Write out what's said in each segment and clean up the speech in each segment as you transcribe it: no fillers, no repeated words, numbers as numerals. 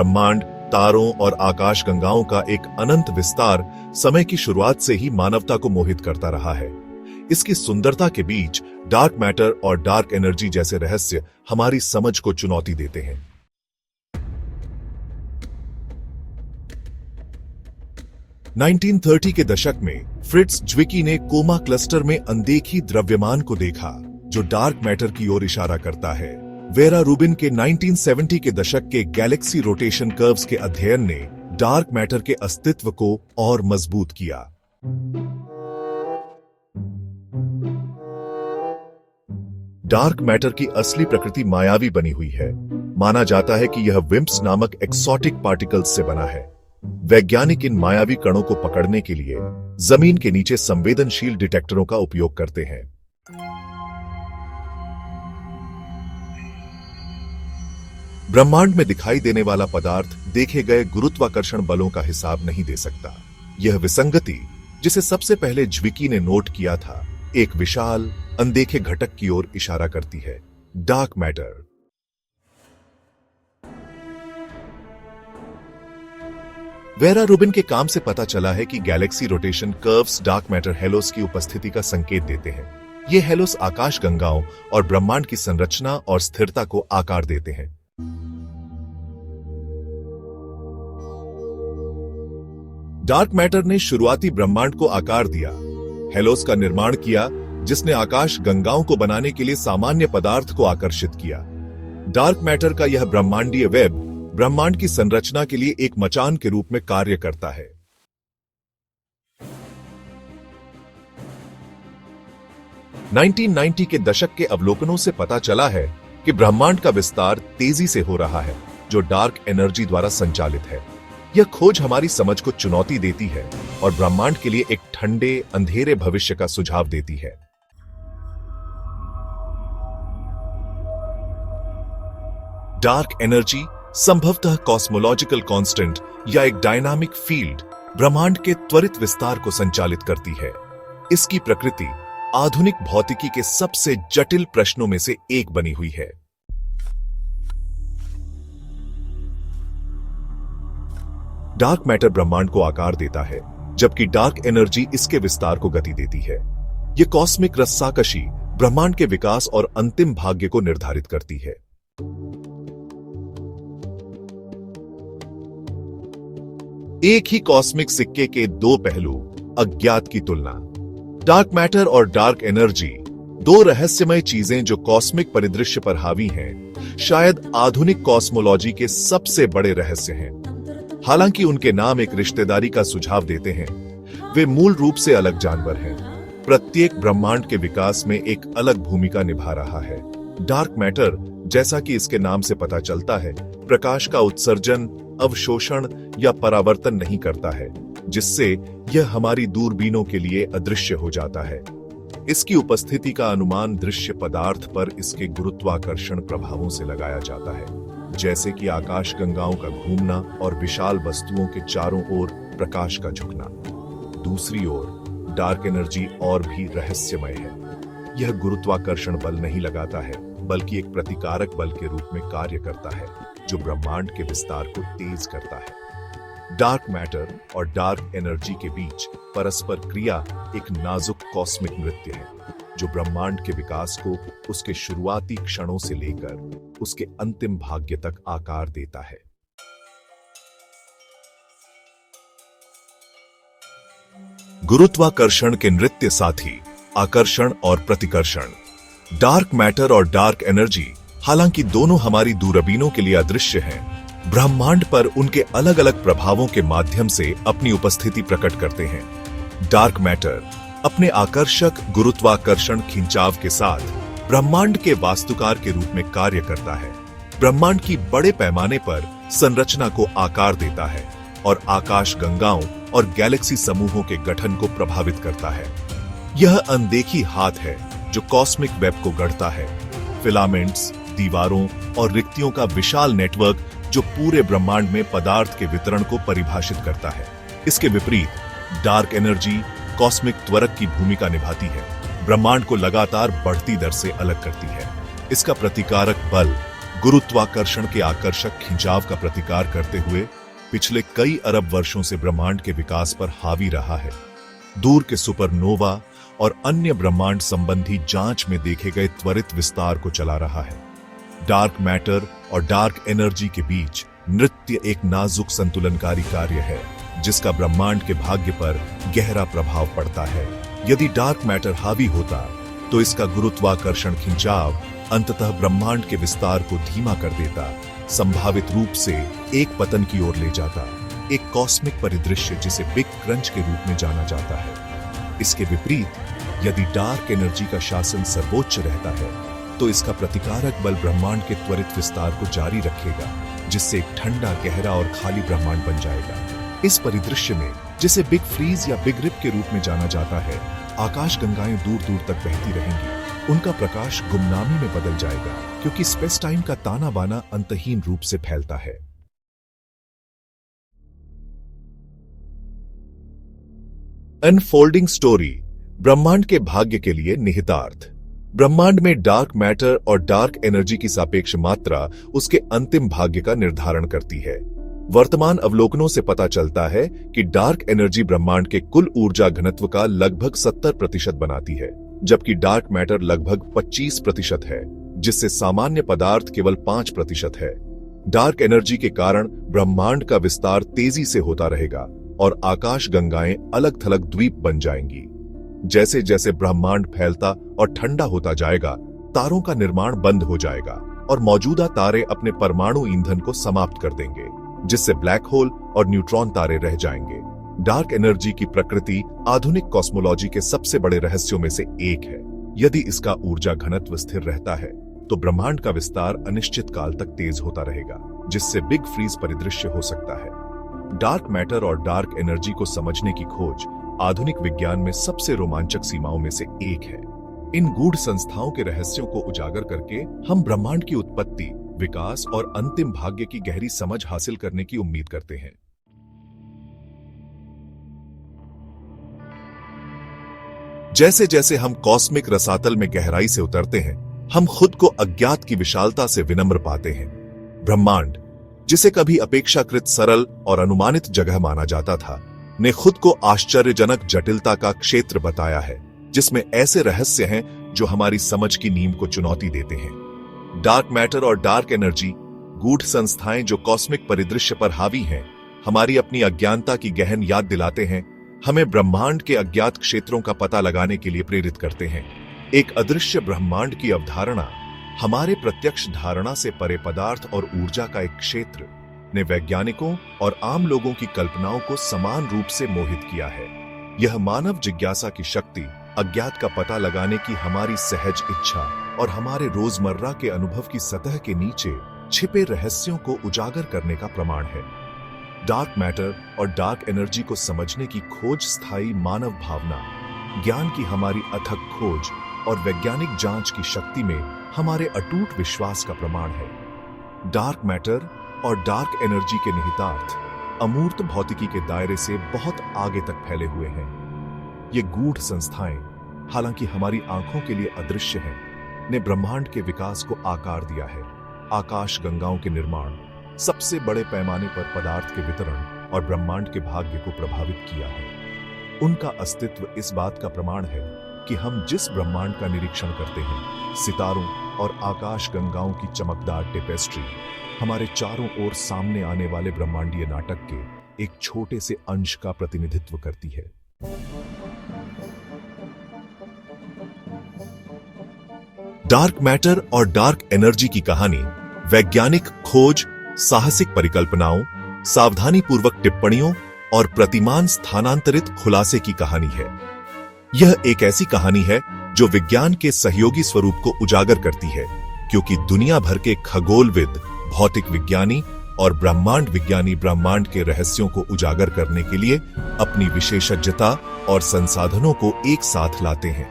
ब्रह्मांड, तारों और आकाश गंगाओं का एक अनंत विस्तार समय की शुरुआत से ही मानवता को मोहित करता रहा है। इसकी सुंदरता के बीच डार्क मैटर और डार्क एनर्जी जैसे रहस्य हमारी समझ को चुनौती देते हैं। नाइनटीन 30 के दशक में फ्रिट्ज ज्विकी ने कोमा क्लस्टर में अनदेखी द्रव्यमान को देखा जो डार्क मैटर की ओर इशारा करता है। वेरा रूबिन के 1970 के दशक के गैलेक्सी रोटेशन कर्व्स के अध्ययन ने डार्क मैटर के अस्तित्व को और मजबूत किया। डार्क मैटर की असली प्रकृति मायावी बनी हुई है। माना जाता है कि यह विम्प्स नामक एक्सोटिक पार्टिकल्स से बना है। वैज्ञानिक इन मायावी कणों को पकड़ने के लिए जमीन के नीचे संवेदनशील डिटेक्टरों का उपयोग करते हैं। ब्रह्मांड में दिखाई देने वाला पदार्थ देखे गए गुरुत्वाकर्षण बलों का हिसाब नहीं दे सकता। यह विसंगति, जिसे सबसे पहले ज्विकी ने नोट किया था, एक विशाल अनदेखे घटक की ओर इशारा करती है, डार्क मैटर। वेरा रूबिन के काम से पता चला है कि Galaxy rotation curves dark matter Hallows की उपस्थिति का संकेत देते हैं। ये हेलोस आकाश गंगाओं और ब्रह्मांड की संरचना और स्थिरता को आकार देते हैं। डार्क मैटर ने शुरुआती ब्रह्मांड को आकार दिया, हेलोस का निर्माण किया, जिसने आकाश गंगाओं को बनाने के लिए सामान्य पदार्थ को आकर्षित किया। डार्क मैटर का यह ब्रह्मांडीय वेब ब्रह्मांड की संरचना के लिए एक मचान के रूप में कार्य करता है। नाइनटीन 90 के दशक के अवलोकनों से पता चला है कि ब्रह्मांड का विस्तार तेजी से हो रहा है, जो डार्क एनर्जी द्वारा संचालित है। यह खोज हमारी समझ को चुनौती देती है और ब्रह्मांड के लिए एक ठंडे, अंधेरे भविष्य का सुझाव देती है। डार्क एनर्जी संभवतः कॉस्मोलॉजिकल कांस्टेंट या एक डायनामिक फील्ड ब्रह्मांड के त्वरित विस्तार को संचालित करती है। इसकी प्रकृति आधुनिक भौतिकी के सबसे जटिल प्रश्नों में से एक बनी हुई है। डार्क मैटर ब्रह्मांड को आकार देता है, जबकि डार्क एनर्जी इसके विस्तार को गति देती है। यह कॉस्मिक रस्साकशी ब्रह्मांड के विकास और अंतिम भाग्य को निर्धारित करती है। एक ही कॉस्मिक सिक्के के दो पहलू, अज्ञात की तुलना। डार्क मैटर और डार्क एनर्जी, दो रहस्यमय चीजें जो कॉस्मिक परिदृश्य पर हावी हैं, शायद आधुनिक कॉस्मोलॉजी के सबसे बड़े रहस्य हैं। हालांकि उनके नाम एक रिश्तेदारी का सुझाव देते हैं, वे मूल रूप से अलग जानवर हैं। प्रत्येक ब्रह्मांड के विकास में एक अलग भूमिका निभा रहा है। डार्क मैटर, जैसा कि इसके नाम से पता चलता है, प्रकाश का उत्सर्जन, अवशोषण या परावर्तन नहीं करता है, जिससे यह हमारी दूरबीनों के लिए अदृश्य हो जाता है। इसकी उपस्थिति का अनुमान दृश्य पदार्थ पर इसके गुरुत्वाकर्षण प्रभावों से लगाया जाता है, जैसे कि आकाश गंगाओं का घूमना और विशाल वस्तुओं के चारों ओर प्रकाश का झुकना। दूसरी ओर डार्क एनर्जी और भी रहस्यमय है। यह गुरुत्वाकर्षण बल नहीं लगाता है, बल्कि एक प्रतिकारक बल के रूप में कार्य करता है, जो ब्रह्मांड के विस्तार को तेज करता है। डार्क मैटर और डार्क एनर्जी के बीच परस्पर क्रिया एक नाजुक कॉस्मिक नृत्य है, जो ब्रह्मांड के विकास को उसके शुरुआती क्षणों से लेकर उसके अंतिम भाग्य तक आकार देता है। गुरुत्वाकर्षण के नृत्य साथी, आकर्षण और प्रतिकर्षण। डार्क मैटर और डार्क एनर्जी, हालांकि दोनों हमारी दूरबीनों के लिए अदृश्य हैं, ब्रह्मांड पर उनके अलग अलग प्रभावों के माध्यम से अपनी उपस्थिति प्रकट करते हैं। डार्क मैटर अपने आकर्षक गुरुत्वाकर्षण खिंचाव के साथ ब्रह्मांड के वास्तुकार के रूप में कार्य करता है। ब्रह्मांड की बड़े पैमाने पर संरचना को आकार देता है और आकाश गंगाओं और गैलेक्सी समूहों के गठन को प्रभावित करता है। यह अनदेखी हाथ है जो कॉस्मिक वेब को गढ़ता है, फिलामेंट्स, दीवारों और रिक्तियों का विशाल नेटवर्क जो पूरे ब्रह्मांड में पदार्थ के वितरण को परिभाषित करता है। इसके विपरीत डार्क एनर्जी कॉस्मिक त्वरक की भूमिका निभाती है, ब्रह्मांड को लगातार बढ़ती दर से अलग करती है। इसका प्रतिकारक बल गुरुत्वाकर्षण के आकर्षक खिंचाव का प्रतिकार करते हुए पिछले कई अरब वर्षों से ब्रह्मांड के विकास पर हावी रहा है। दूर के सुपरनोवा और अन्य ब्रह्मांड संबंधी जांच में देखे गए त्वरित विस्तार को चला रहा है। डार्क मैटर और डार्क एनर्जी के बीच नृत्य एक नाजुक संतुलनकारी कार्य है, जिसका ब्रह्मांड के भाग्य पर गहरा प्रभाव पड़ता है। यदि डार्क मैटर हावी होता तो इसका गुरुत्वाकर्षण खिंचाव अंततः ब्रह्मांड के विस्तार को धीमा कर देता, संभावित रूप से एक पतन की ओर ले जाता, एक कॉस्मिक परिदृश्य जिसे बिग क्रंच के रूप में जाना जाता है। इसके विपरीत, यदि डार्क एनर्जी का शासन सर्वोच्च रहता है तो इसका प्रतिकारक बल ब्रह्मांड के त्वरित विस्तार को जारी रखेगा, जिससे एक ठंडा, गहरा और खाली ब्रह्मांड बन जाएगा। इस परिदृश्य में, जिसे बिग फ्रीज या बिग रिप के रूप में जाना जाता है, आकाशगंगाएं दूर दूर तक बहती रहेंगी। उनका प्रकाश गुमनामी में बदल जाएगा, क्योंकि स्पेस टाइम का ताना बाना अंतहीन रूप से फैलता है। अनफोल्डिंग स्टोरी, ब्रह्मांड के भाग्य के लिए निहितार्थ। ब्रह्मांड में डार्क मैटर और डार्क एनर्जी की सापेक्ष मात्रा उसके अंतिम भाग्य का निर्धारण करती है। वर्तमान अवलोकनों से पता चलता है कि डार्क एनर्जी ब्रह्मांड के कुल ऊर्जा घनत्व का लगभग 70% बनाती है, जबकि डार्क मैटर लगभग 25% है, जिससे सामान्य पदार्थ केवल 5% है। डार्क एनर्जी के कारण ब्रह्मांड का विस्तार तेजी से होता रहेगा और आकाश गंगाएं अलग थलग द्वीप बन जाएंगी। जैसे जैसे ब्रह्मांड फैलता और ठंडा होता जाएगा, तारों का निर्माण बंद हो जाएगा और मौजूदा तारे अपने परमाणु ईंधन को समाप्त कर देंगे, जिससे ब्लैक होल और न्यूट्रॉन तारे रह जाएंगे। डार्क एनर्जी की प्रकृति आधुनिक कॉस्मोलॉजी के सबसे बड़े रहस्यों में से एक है। यदि इसका ऊर्जा घनत्व स्थिर रहता है तो ब्रह्मांड का विस्तार अनिश्चित काल तक तेज होता रहेगा, जिससे बिग फ्रीज परिदृश्य हो सकता है। डार्क मैटर और डार्क एनर्जी को समझने की खोज आधुनिक विज्ञान में सबसे रोमांचक सीमाओं में से एक है। इन गूढ़ संस्थाओं के रहस्यों को उजागर करके हम ब्रह्मांड की उत्पत्ति, विकास और अंतिम भाग्य की गहरी समझ हासिल करने की उम्मीद करते हैं। जैसे जैसे हम कॉस्मिक रसातल में गहराई से उतरते हैं, हम खुद को अज्ञात की विशालता से विनम्र पाते हैं। ब्रह्मांड, जिसे कभी अपेक्षाकृत सरल और अनुमानित जगह माना जाता था, ने खुद को आश्चर्यजनक जटिलता का क्षेत्र बताया है, जिसमें ऐसे रहस्य हैं जो हमारी समझ की नींव को चुनौती देते हैं। डार्क मैटर और डार्क एनर्जी, गूढ़ संस्थाएं जो कॉस्मिक परिदृश्य पर हावी हैं, हमारी अपनी अज्ञानता की गहन याद दिलाते हैं, हमें ब्रह्मांड के अज्ञात क्षेत्रों का पता लगाने के लिए प्रेरित करते हैं। एक अदृश्य ब्रह्मांड की अवधारणा, हमारे प्रत्यक्ष धारणा से परे पदार्थ और ऊर्जा का एक क्षेत्र, ने वैज्ञानिकों और आम लोगों की कल्पनाओं को समान रूप से मोहित किया है। यह मानव जिज्ञासा की शक्ति, अज्ञात का पता लगाने की हमारी सहज इच्छा और हमारे रोजमर्रा के अनुभव की सतह के नीचे छिपे रहस्यों को उजागर करने का प्रमाण है। डार्क मैटर और डार्क एनर्जी को समझने की खोज स्थायी मानव भावना, ज्ञान की हमारी अथक खोज और वैज्ञानिक जांच की शक्ति में हमारे अटूट विश्वास का प्रमाण है। डार्क मैटर और डार्क एनर्जी के निहितार्थ अमूर्त भौतिकी के दायरे से बहुत आगे तक फैले हुए हैं। ये गूढ़ संस्थाएं, हालांकि हमारी आंखों के लिए अदृश्य हैं, ने ब्रह्मांड के विकास को आकार दिया है। आकाश गंगाओं के निर्माण, सबसे बड़े पैमाने पर पदार्थ के वितरण और ब्रह्मांड के भाग्य को प्रभावित किया है। उनका अस्तित्व इस बात का प्रमाण है कि हम जिस ब्रह्मांड का निरीक्षण करते हैं, सितारों और आकाश गंगाओं की चमकदार टेपेस्ट्री, हमारे चारों ओर सामने आने वाले ब्रह्मांडीय नाटक के एक छोटे से अंश का प्रतिनिधित्व करती है। डार्क मैटर और डार्क एनर्जी की कहानी वैज्ञानिक खोज, साहसिक परिकल्पनाओं, सावधानीपूर्वक टिप्पणियों और प्रतिमान स्थानांतरित खुलासे की कहानी है। यह एक ऐसी कहानी है जो विज्ञान के सहयोगी स्वरूप को उजागर करती है, क्योंकि दुनिया भर के खगोलविद, भौतिक विज्ञानी और ब्रह्मांड विज्ञानी ब्रह्मांड के रहस्यों को उजागर करने के लिए अपनी विशेषज्ञता और संसाधनों को एक साथ लाते हैं।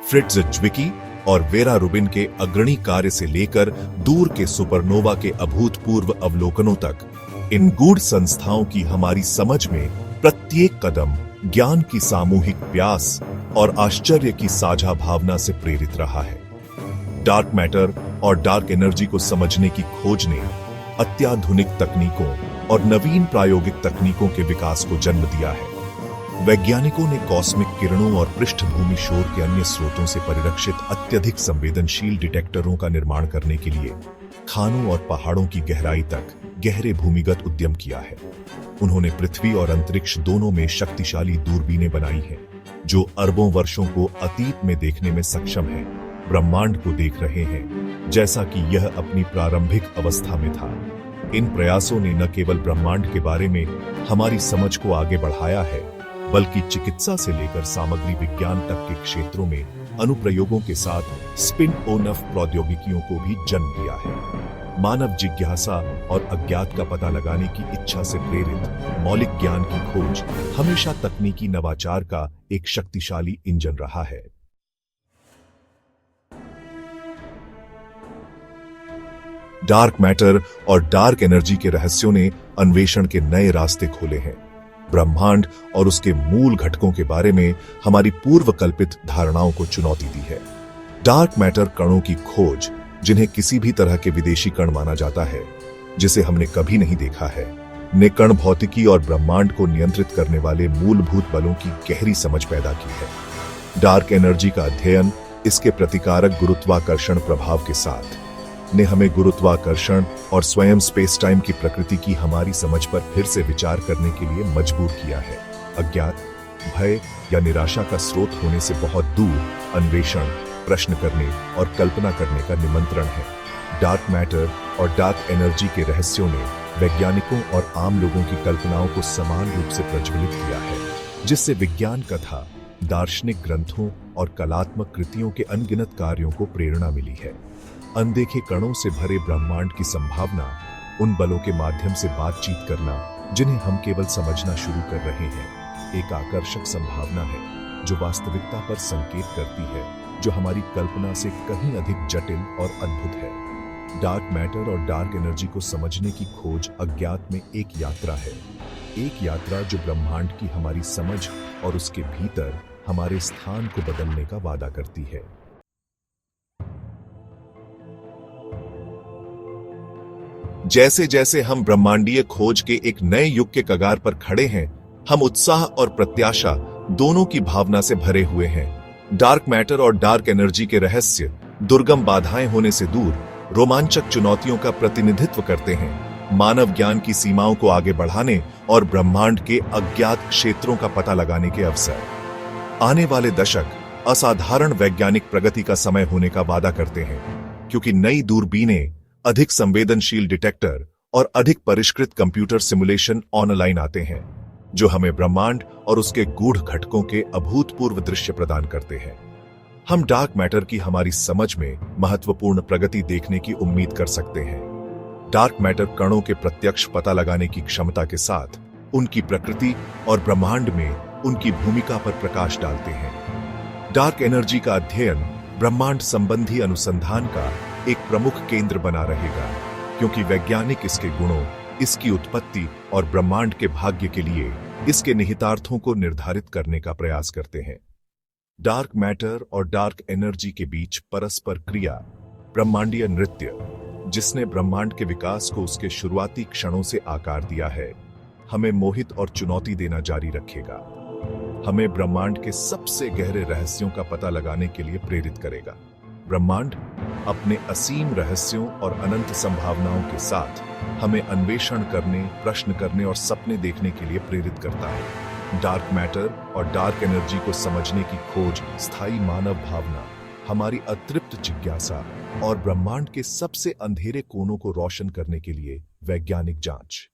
फ्रिट्ज ज्विकी और वेरा रुबिन के अग्रणी कार्य से लेकर दूर के सुपरनोवा के अभूतपूर्व अवलोकनों तक, इन गूढ़ संस्थाओं की हमारी समझ में प्रत्येक कदम ज्ञान की सामूहिक प्यास और आश्चर्य की साझा भावना से प्रेरित रहा है। डार्क मैटर और डार्क एनर्जी को समझने की खोज ने अत्याधुनिक तकनीकों और नवीन प्रायोगिक तकनीकों के विकास को जन्म दिया है। वैज्ञानिकों ने कॉस्मिक किरणों और पृष्ठभूमि शोर के अन्य स्रोतों से परिरक्षित अत्यधिक संवेदनशील डिटेक्टरों का निर्माण करने के लिए खानों और पहाड़ों की गहराई तक गहरे भूमिगत उद्यम किया है। उन्होंने पृथ्वी और अंतरिक्ष दोनों में शक्तिशाली दूरबीनें बनाई हैं, जो अरबों वर्षों को अतीत में देखने में सक्षम हैं, ब्रह्मांड को देख रहे हैं जैसा कि यह अपनी प्रारंभिक अवस्था में था। इन प्रयासों ने न केवल ब्रह्मांड के बारे में हमारी समझ को आगे बढ़ाया है, बल्कि चिकित्सा से लेकर सामग्री विज्ञान तक के क्षेत्रों में अनुप्रयोगों के साथ स्पिन ऑफ प्रौद्योगिकियों को भी जन्म दिया है। मानव जिज्ञासा और अज्ञात का पता लगाने की इच्छा से प्रेरित मौलिक ज्ञान की खोज हमेशा तकनीकी नवाचार का एक शक्तिशाली इंजन रहा है। डार्क मैटर और डार्क एनर्जी के रहस्यों ने अन्वेषण के नए रास्ते खोले हैं। ब्रह्मांड और उसके मूल घटकों के बारे में हमारी पूर्व कल्पित धारणाओं को चुनौती दी है। डार्क मैटर कणों की खोज, जिन्हें किसी भी तरह के विदेशी कण माना जाता है, जिसे हमने कभी नहीं देखा है, ने कण भौतिकी और ब्रह्मांड को नियंत्रित करने वाले मूलभूत बलों की गहरी समझ पैदा की है। डार्क एनर्जी का अध्ययन इसके प्रतिकारक गुरुत्वाकर्षण प्रभाव के साथ ने हमें गुरुत्वाकर्षण और स्वयं स्पेस टाइम की प्रकृति की हमारी समझ पर फिर से विचार करने के लिए मजबूर किया है। अज्ञात, भय या निराशा का स्रोत होने से बहुत दूर अन्वेषण, प्रश्न करने और कल्पना करने का निमंत्रण है। डार्क मैटर और डार्क एनर्जी के रहस्यों ने वैज्ञानिकों और आम लोगों की कल्पनाओं को समान रूप से प्रज्वलित किया है, जिससे विज्ञान कथा, दार्शनिक ग्रंथों और कलात्मक कृतियों के अनगिनत कार्यों को प्रेरणा मिली है। अनदेखे कणों से भरे ब्रह्मांड की संभावना उन बलों के माध्यम से बातचीत करना जिन्हें हम केवल समझना शुरू कर रहे हैं, एक आकर्षक संभावना है जो वास्तविकता पर संकेत करती है, जो हमारी कल्पना से कहीं अधिक जटिल और अद्भुत है। डार्क मैटर और डार्क एनर्जी को समझने की खोज अज्ञात में एक यात्रा है, एक यात्रा जो ब्रह्मांड की हमारी समझ और उसके भीतर हमारे स्थान को बदलने का वादा करती है। जैसे जैसे हम ब्रह्मांडीय खोज के एक नए युग के कगार पर खड़े हैं, हम उत्साह और प्रत्याशा दोनों की भावना से भरे हुए हैं। डार्क मैटर और डार्क एनर्जी के रहस्य दुर्गम बाधाएं होने से दूर रोमांचक चुनौतियों का प्रतिनिधित्व करते हैं, मानव ज्ञान की सीमाओं को आगे बढ़ाने और ब्रह्मांड के अज्ञात क्षेत्रों का पता लगाने के अवसर। आने वाले दशक असाधारण वैज्ञानिक प्रगति का समय होने का वादा करते हैं, क्योंकि नई दूरबीनें, अधिक संवेदनशील डिटेक्टर और अधिक परिष्कृत कंप्यूटर सिमुलेशन ऑनलाइन आते हैं, जो हमें ब्रह्मांड और उसके गूढ़ घटकों के अभूतपूर्व दृश्य प्रदान करते हैं। हम डार्क मैटर की हमारी समझ में महत्वपूर्ण प्रगति देखने की उम्मीद कर सकते हैं। डार्क मैटर कणों के प्रत्यक्ष पता लगाने की क्षमता के साथ उनकी प्रकृति और ब्रह्मांड में उनकी भूमिका पर प्रकाश डालते हैं। डार्क एनर्जी का अध्ययन ब्रह्मांड संबंधी अनुसंधान का एक प्रमुख केंद्र बना रहेगा, क्योंकि वैज्ञानिक इसके गुणों, इसकी उत्पत्ति और ब्रह्मांड के भाग्य के लिए इसके निहितार्थों को निर्धारित करने का प्रयास करते हैं। डार्क मैटर और डार्क एनर्जी के बीच परस्पर क्रिया, ब्रह्मांडीय नृत्य, जिसने ब्रह्मांड के विकास को उसके शुरुआती क्षणों से आकार दिया है, हमें मोहित और चुनौती देना जारी रखेगा। हमें ब्रह्मांड के सबसे गहरे रहस्यों का पता लगाने के लिए प्रेरित करेगा। ब्रह्मांड अपने असीम रहस्यों और अनंत संभावनाओं के साथ हमें अन्वेषण करने, प्रश्न करने और सपने देखने के लिए प्रेरित करता है। डार्क मैटर और डार्क एनर्जी को समझने की खोज स्थायी मानव भावना, हमारी अतृप्त जिज्ञासा और ब्रह्मांड के सबसे अंधेरे कोनों को रोशन करने के लिए वैज्ञानिक जांच